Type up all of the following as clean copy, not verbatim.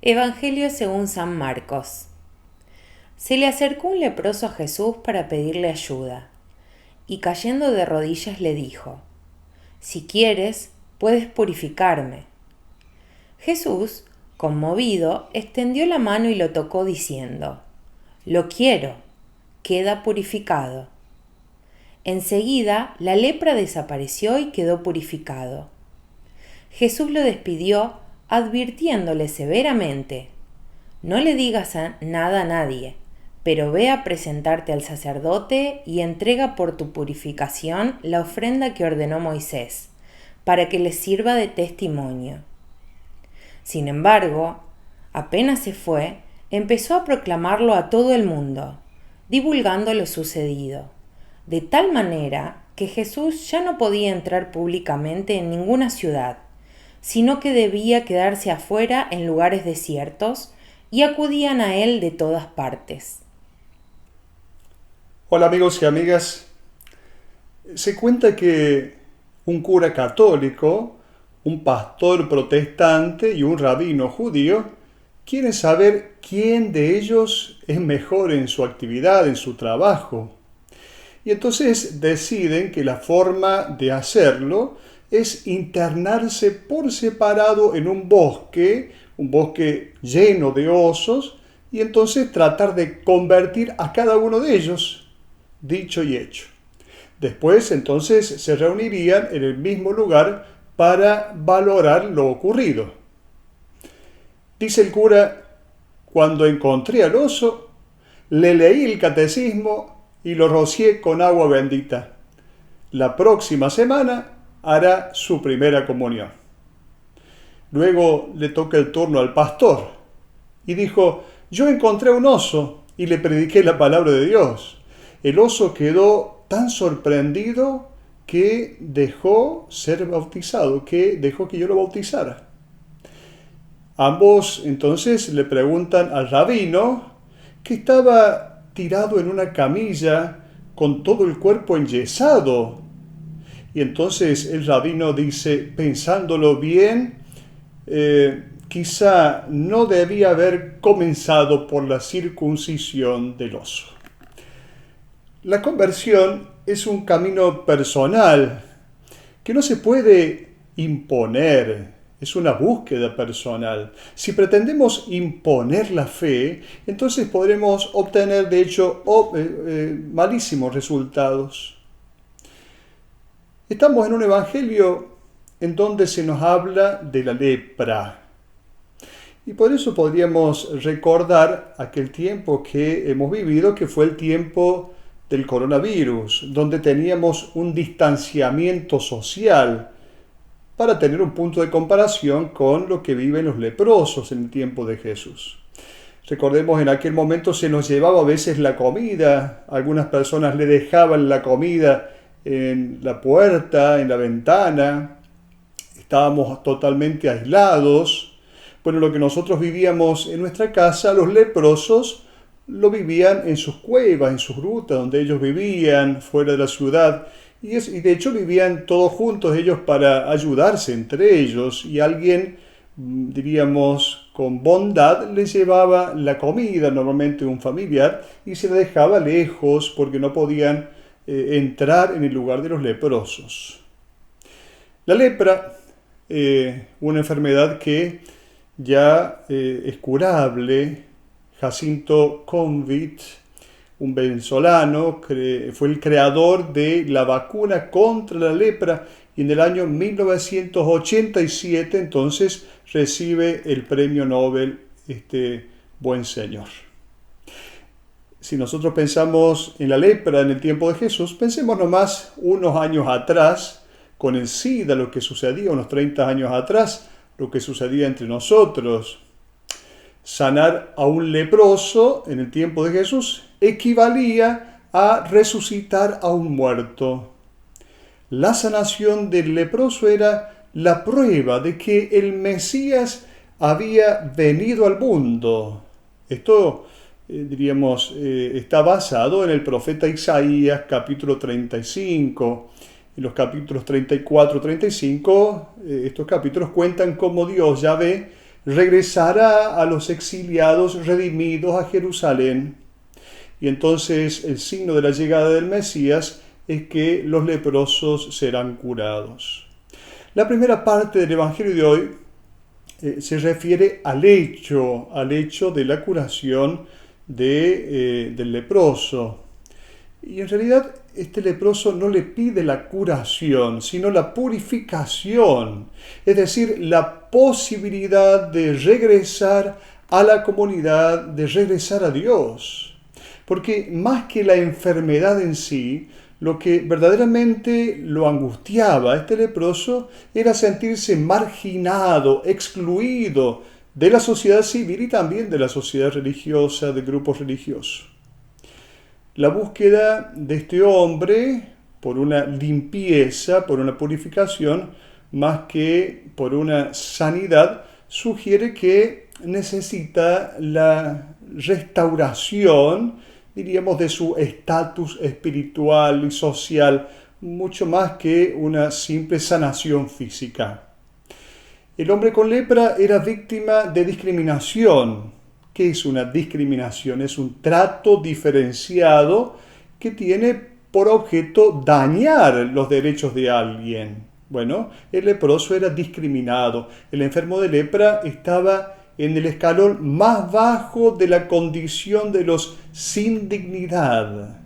Evangelio según San Marcos. Se le acercó un leproso a Jesús para pedirle ayuda, y cayendo de rodillas le dijo: «Si quieres, puedes purificarme». Jesús, conmovido, extendió la mano y lo tocó diciendo: «Lo quiero, queda purificado». Enseguida la lepra desapareció y quedó purificado. Jesús lo despidió advirtiéndole severamente: «No le digas nada a nadie, pero ve a presentarte al sacerdote y entrega por tu purificación la ofrenda que ordenó Moisés, para que les sirva de testimonio». Sin embargo, apenas se fue, empezó a proclamarlo a todo el mundo, divulgando lo sucedido, de tal manera que Jesús ya no podía entrar públicamente en ninguna ciudad, sino que debía quedarse afuera en lugares desiertos, y acudían a él de todas partes. Hola amigos y amigas. Se cuenta que un cura católico, un pastor protestante y un rabino judío quieren saber quién de ellos es mejor en su actividad, en su trabajo. Y entonces deciden que la forma de hacerlo es internarse por separado en un bosque lleno de osos, y entonces tratar de convertir a cada uno de ellos, dicho y hecho. Después entonces se reunirían en el mismo lugar para valorar lo ocurrido. Dice el cura: «Cuando encontré al oso, le leí el catecismo y lo rocié con agua bendita. La próxima semana hará su primera comunión». Luego le toca el turno al pastor y dijo: «Yo encontré un oso y le prediqué la palabra de Dios. El oso quedó tan sorprendido que dejó ser bautizado, que dejó que yo lo bautizara». Ambos entonces le preguntan al rabino, que estaba tirado en una camilla con todo el cuerpo enyesado. Y entonces el rabino dice, pensándolo bien, quizá no debía haber comenzado por la circuncisión del oso. La conversión es un camino personal que no se puede imponer, es una búsqueda personal. Si pretendemos imponer la fe, entonces podremos obtener, de hecho, malísimos resultados. Estamos en un evangelio en donde se nos habla de la lepra. Y por eso podríamos recordar aquel tiempo que hemos vivido, que fue el tiempo del coronavirus, donde teníamos un distanciamiento social para tener un punto de comparación con lo que viven los leprosos en el tiempo de Jesús. Recordemos, en aquel momento se nos llevaba a veces la comida, algunas personas le dejaban la comida en la puerta, en la ventana, estábamos totalmente aislados. Bueno, lo que nosotros vivíamos en nuestra casa, los leprosos lo vivían en sus cuevas, en sus grutas, donde ellos vivían, fuera de la ciudad. Y de hecho vivían todos juntos ellos para ayudarse entre ellos. Y alguien, diríamos, con bondad les llevaba la comida, normalmente un familiar, y se la dejaba lejos porque no podían entrar en el lugar de los leprosos. La lepra, una enfermedad que ya es curable. Jacinto Convit, un venezolano, fue el creador de la vacuna contra la lepra, y en el año 1987 entonces recibe el premio Nobel este buen señor. Si nosotros pensamos en la lepra en el tiempo de Jesús, pensemos nomás unos años atrás, con el SIDA, lo que sucedía unos 30 años atrás, lo que sucedía entre nosotros. Sanar a un leproso en el tiempo de Jesús equivalía a resucitar a un muerto. La sanación del leproso era la prueba de que el Mesías había venido al mundo. Esto, está basado en el profeta Isaías, capítulo 35. En los capítulos 34 y 35, estos capítulos cuentan cómo Dios, Yahvé, regresará a los exiliados redimidos a Jerusalén. Y entonces el signo de la llegada del Mesías es que los leprosos serán curados. La primera parte del Evangelio de hoy se refiere al hecho de la curación del leproso. Y en realidad este leproso no le pide la curación, sino la purificación, es decir, la posibilidad de regresar a la comunidad, de regresar a Dios. Porque más que la enfermedad en sí, lo que verdaderamente lo angustiaba a este leproso era sentirse marginado, excluido de la sociedad civil y también de la sociedad religiosa, de grupos religiosos. La búsqueda de este hombre por una limpieza, por una purificación, más que por una sanidad, sugiere que necesita la restauración, diríamos, de su estatus espiritual y social, mucho más que una simple sanación física. El hombre con lepra era víctima de discriminación. ¿Qué es una discriminación? Es un trato diferenciado que tiene por objeto dañar los derechos de alguien. Bueno, el leproso era discriminado. El enfermo de lepra estaba en el escalón más bajo de la condición de los sin dignidad.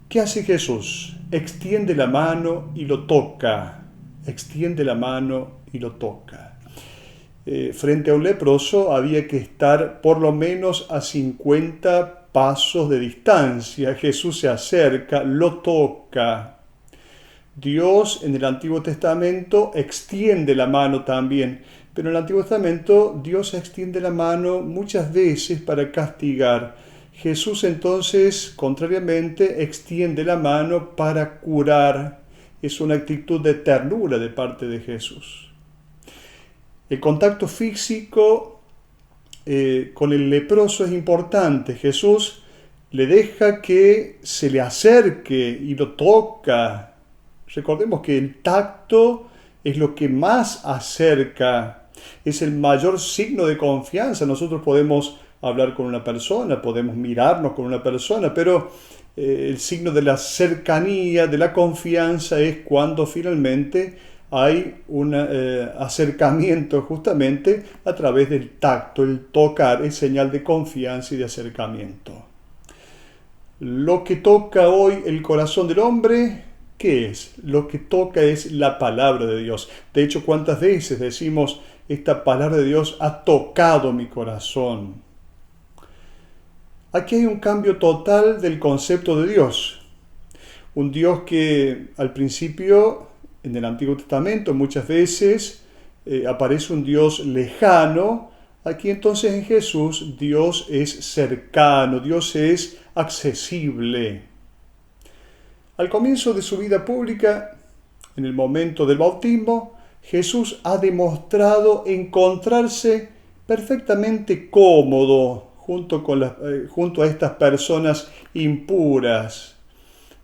¿Qué hace Jesús? Extiende la mano y lo toca. Extiende la mano y lo toca. Frente a un leproso había que estar por lo menos a 50 pasos de distancia. Jesús se acerca, lo toca. Dios en el Antiguo Testamento extiende la mano también, pero en el Antiguo Testamento Dios extiende la mano muchas veces para castigar. Jesús entonces, contrariamente, extiende la mano para curar. Es una actitud de ternura de parte de Jesús. El contacto físico con el leproso es importante. Jesús le deja que se le acerque y lo toca. Recordemos que el tacto es lo que más acerca, es el mayor signo de confianza. Nosotros podemos hablar con una persona, podemos mirarnos con una persona, pero el signo de la cercanía, de la confianza, es cuando finalmente hay un acercamiento justamente a través del tacto. El tocar es señal de confianza y de acercamiento. Lo que toca hoy el corazón del hombre, ¿qué es? Lo que toca es la palabra de Dios. De hecho, ¿cuántas veces decimos, esta palabra de Dios ha tocado mi corazón? Aquí hay un cambio total del concepto de Dios. Un Dios que al principio, en el Antiguo Testamento, muchas veces aparece un Dios lejano. Aquí entonces en Jesús Dios es cercano, Dios es accesible. Al comienzo de su vida pública, en el momento del bautismo, Jesús ha demostrado encontrarse perfectamente cómodo junto a estas personas impuras.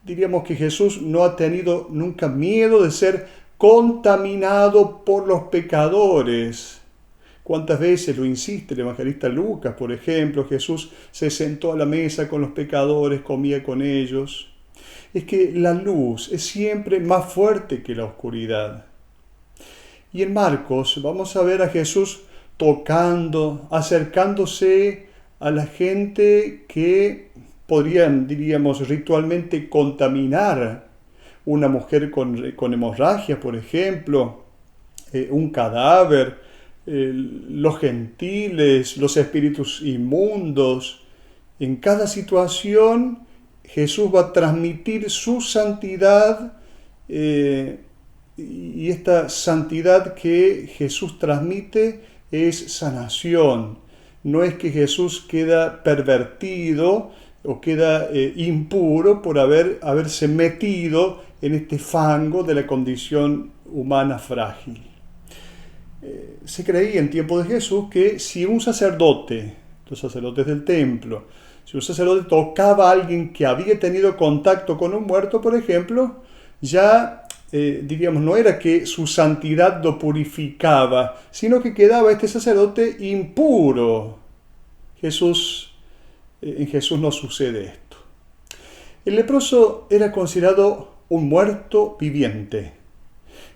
Diríamos que Jesús no ha tenido nunca miedo de ser contaminado por los pecadores. ¿Cuántas veces lo insiste el evangelista Lucas, por ejemplo? Jesús se sentó a la mesa con los pecadores, comía con ellos. Es que la luz es siempre más fuerte que la oscuridad. Y en Marcos vamos a ver a Jesús tocando, acercándose a la gente que podrían, diríamos, ritualmente contaminar. Una mujer con hemorragia, por ejemplo, un cadáver, los gentiles, los espíritus inmundos. En cada situación Jesús va a transmitir su santidad, y esta santidad que Jesús transmite es sanación. No es que Jesús queda pervertido o queda impuro por haberse metido en este fango de la condición humana frágil. Se creía en tiempo de Jesús que si un sacerdote, los sacerdotes del templo, si un sacerdote tocaba a alguien que había tenido contacto con un muerto, por ejemplo, ya diríamos, no era que su santidad lo purificaba, sino que quedaba este sacerdote impuro. En Jesús no sucede esto. El leproso era considerado un muerto viviente.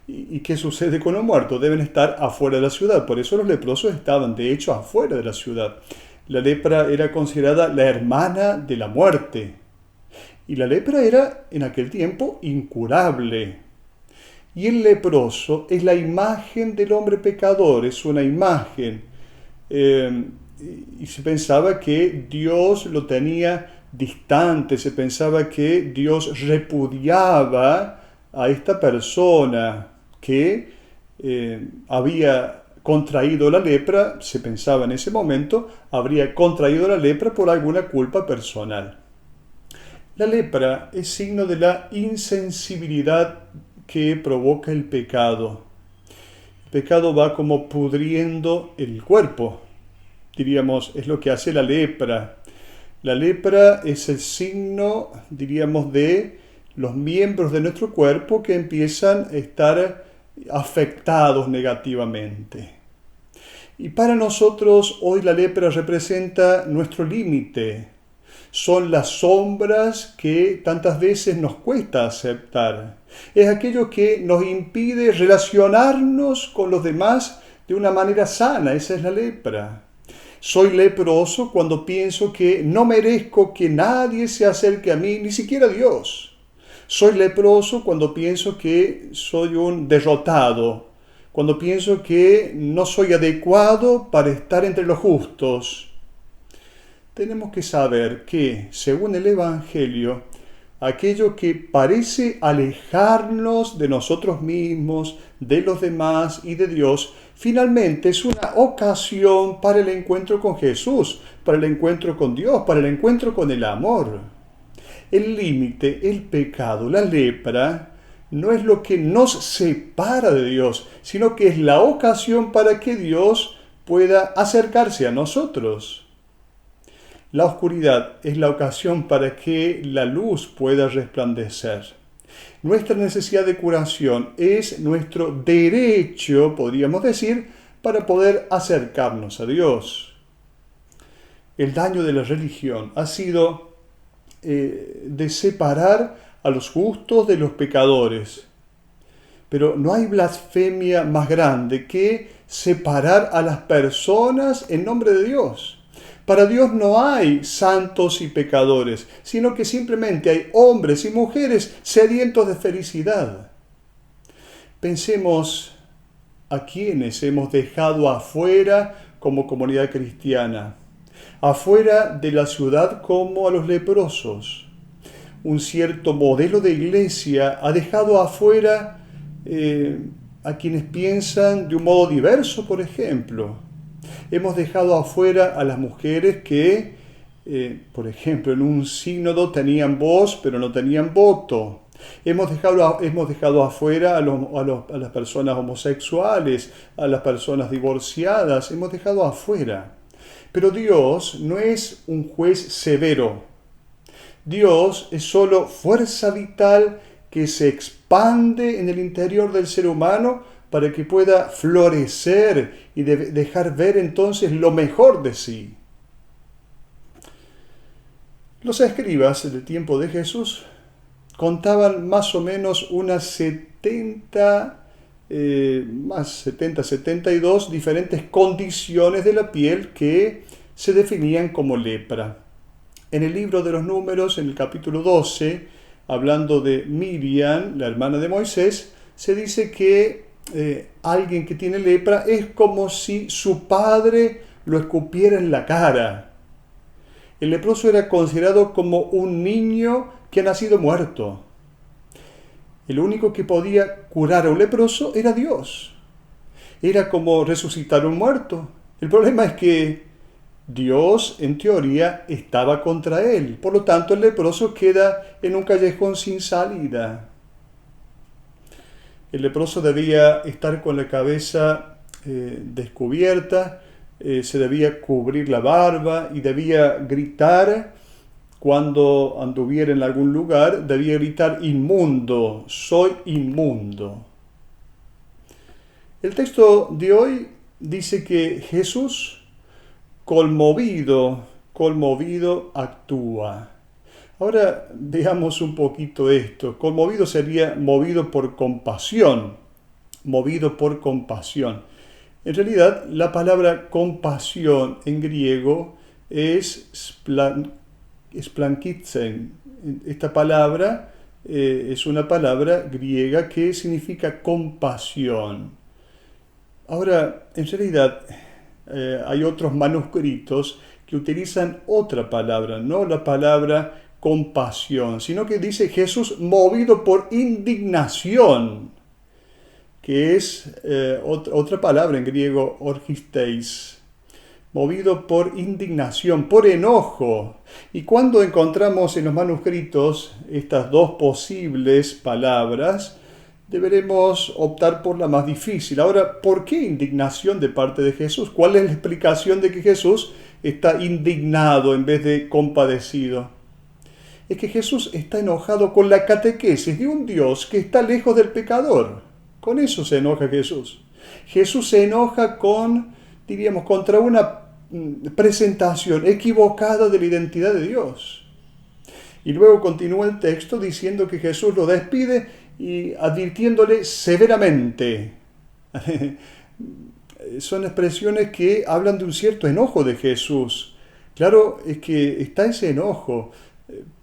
¿Y qué sucede con los muertos? Deben estar afuera de la ciudad. Por eso los leprosos estaban, de hecho, afuera de la ciudad. La lepra era considerada la hermana de la muerte. Y la lepra era, en aquel tiempo, incurable. Y el leproso es la imagen del hombre pecador, es una imagen. Y se pensaba que Dios lo tenía distante, se pensaba que Dios repudiaba a esta persona que había contraído la lepra, se pensaba en ese momento, habría contraído la lepra por alguna culpa personal. La lepra es signo de la insensibilidad que provoca el pecado. El pecado va como pudriendo el cuerpo. Diríamos, es lo que hace la lepra. La lepra es el signo, diríamos, de los miembros de nuestro cuerpo que empiezan a estar afectados negativamente. Y para nosotros hoy la lepra representa nuestro límite. Son las sombras que tantas veces nos cuesta aceptar. Es aquello que nos impide relacionarnos con los demás de una manera sana. Esa es la lepra. Soy leproso cuando pienso que no merezco que nadie se acerque a mí, ni siquiera Dios. Soy leproso cuando pienso que soy un derrotado, cuando pienso que no soy adecuado para estar entre los justos. Tenemos que saber que, según el Evangelio, aquello que parece alejarnos de nosotros mismos, de los demás y de Dios, finalmente es una ocasión para el encuentro con Jesús, para el encuentro con Dios, para el encuentro con el amor. El límite, el pecado, la lepra, no es lo que nos separa de Dios, sino que es la ocasión para que Dios pueda acercarse a nosotros. La oscuridad es la ocasión para que la luz pueda resplandecer. Nuestra necesidad de curación es nuestro derecho, podríamos decir, para poder acercarnos a Dios. El daño de la religión ha sido de separar a los justos de los pecadores. Pero no hay blasfemia más grande que separar a las personas en nombre de Dios. Para Dios no hay santos y pecadores, sino que simplemente hay hombres y mujeres sedientos de felicidad. Pensemos a quienes hemos dejado afuera como comunidad cristiana, afuera de la ciudad como a los leprosos. Un cierto modelo de iglesia ha dejado afuera a quienes piensan de un modo diverso, por ejemplo. Hemos dejado afuera a las mujeres que, por ejemplo, en un sínodo tenían voz, pero no tenían voto. Hemos dejado afuera a las personas homosexuales, a las personas divorciadas. Hemos dejado afuera. Pero Dios no es un juez severo. Dios es solo fuerza vital que se expande en el interior del ser humano para que pueda florecer y dejar ver entonces lo mejor de sí. Los escribas del tiempo de Jesús contaban más o menos unas 72 diferentes condiciones de la piel que se definían como lepra. En el libro de los Números, en el capítulo 12, hablando de Miriam, la hermana de Moisés, se dice que alguien que tiene lepra es como si su padre lo escupiera en la cara. El leproso era considerado como un niño que ha nacido muerto. El único que podía curar a un leproso era Dios. Era como resucitar a un muerto. El problema es que Dios, en teoría, estaba contra él. Por lo tanto, el leproso queda en un callejón sin salida. El leproso debía estar con la cabeza descubierta, se debía cubrir la barba y debía gritar cuando anduviera en algún lugar, debía gritar inmundo, soy inmundo. El texto de hoy dice que Jesús, conmovido, actúa. Ahora veamos un poquito esto. Conmovido sería movido por compasión. Movido por compasión. En realidad, la palabra compasión en griego es splankitzen. Esta palabra es una palabra griega que significa compasión. Ahora, en realidad, hay otros manuscritos que utilizan otra palabra, no la palabra compasión, sino que dice Jesús movido por indignación, que es otra palabra en griego, orgisteis, movido por indignación, por enojo. Y cuando encontramos en los manuscritos estas dos posibles palabras, deberemos optar por la más difícil. Ahora, ¿por qué indignación de parte de Jesús? ¿Cuál es la explicación de que Jesús está indignado en vez de compadecido? Es que Jesús está enojado con la catequesis de un Dios que está lejos del pecador. Con eso se enoja Jesús. Jesús se enoja contra una presentación equivocada de la identidad de Dios. Y luego continúa el texto diciendo que Jesús lo despide y advirtiéndole severamente. Son expresiones que hablan de un cierto enojo de Jesús. Claro, es que está ese enojo.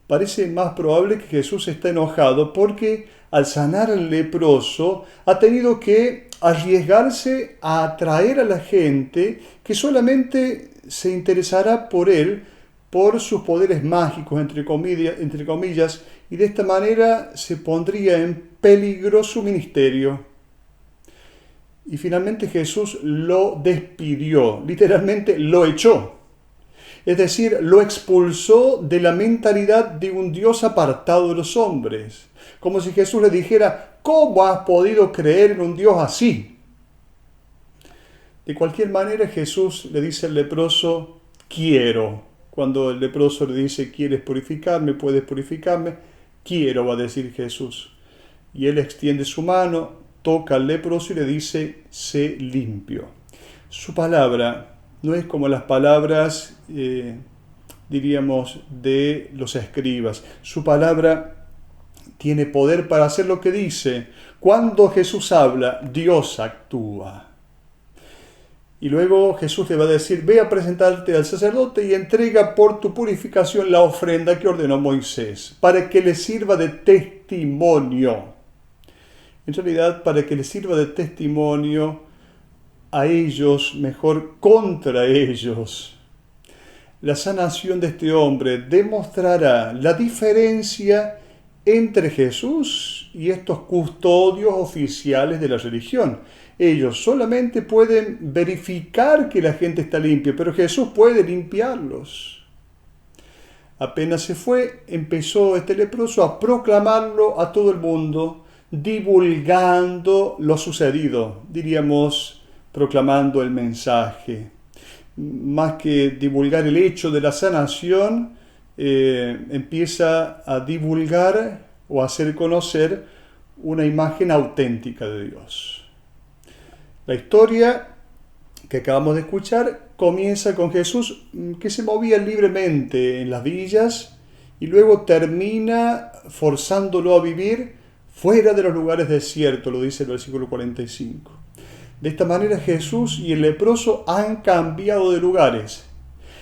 Parece más probable que Jesús está enojado porque al sanar al leproso ha tenido que arriesgarse a atraer a la gente que solamente se interesará por él, por sus poderes mágicos, entre comillas, y de esta manera se pondría en peligro su ministerio. Y finalmente Jesús lo despidió, literalmente lo echó. Es decir, lo expulsó de la mentalidad de un Dios apartado de los hombres. Como si Jesús le dijera, ¿cómo has podido creer en un Dios así? De cualquier manera, Jesús le dice al leproso, quiero. Cuando el leproso le dice, ¿quieres purificarme? ¿Puedes purificarme? Quiero, va a decir Jesús. Y él extiende su mano, toca al leproso y le dice, sé limpio. Su palabra no es como las palabras, diríamos, de los escribas. Su palabra tiene poder para hacer lo que dice. Cuando Jesús habla, Dios actúa. Y luego Jesús le va a decir, ve a presentarte al sacerdote y entrega por tu purificación la ofrenda que ordenó Moisés, para que le sirva de testimonio. En realidad, para que le sirva de testimonio a ellos, mejor contra ellos. La sanación de este hombre demostrará la diferencia entre Jesús y estos custodios oficiales de la religión. Ellos solamente pueden verificar que la gente está limpia, pero Jesús puede limpiarlos. Apenas se fue, empezó este leproso a proclamarlo a todo el mundo, divulgando lo sucedido, diríamos, proclamando el mensaje. Más que divulgar el hecho de la sanación, empieza a divulgar o a hacer conocer una imagen auténtica de Dios. La historia que acabamos de escuchar comienza con Jesús que se movía libremente en las villas y luego termina forzándolo a vivir fuera de los lugares desiertos, lo dice el versículo 45. De esta manera Jesús y el leproso han cambiado de lugares.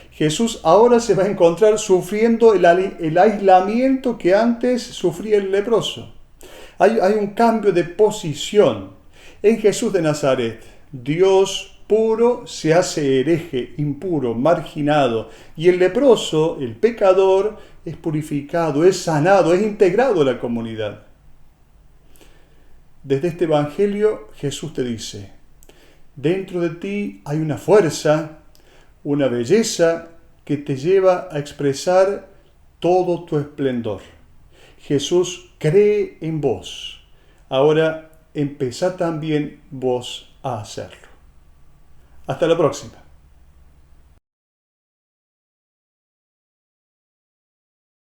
Jesús ahora se va a encontrar sufriendo el aislamiento que antes sufría el leproso. Hay un cambio de posición. En Jesús de Nazaret, Dios puro se hace hereje, impuro, marginado. Y el leproso, el pecador, es purificado, es sanado, es integrado a la comunidad. Desde este evangelio Jesús te dice, dentro de ti hay una fuerza, una belleza que te lleva a expresar todo tu esplendor. Jesús cree en vos. Ahora empezá también vos a hacerlo. Hasta la próxima.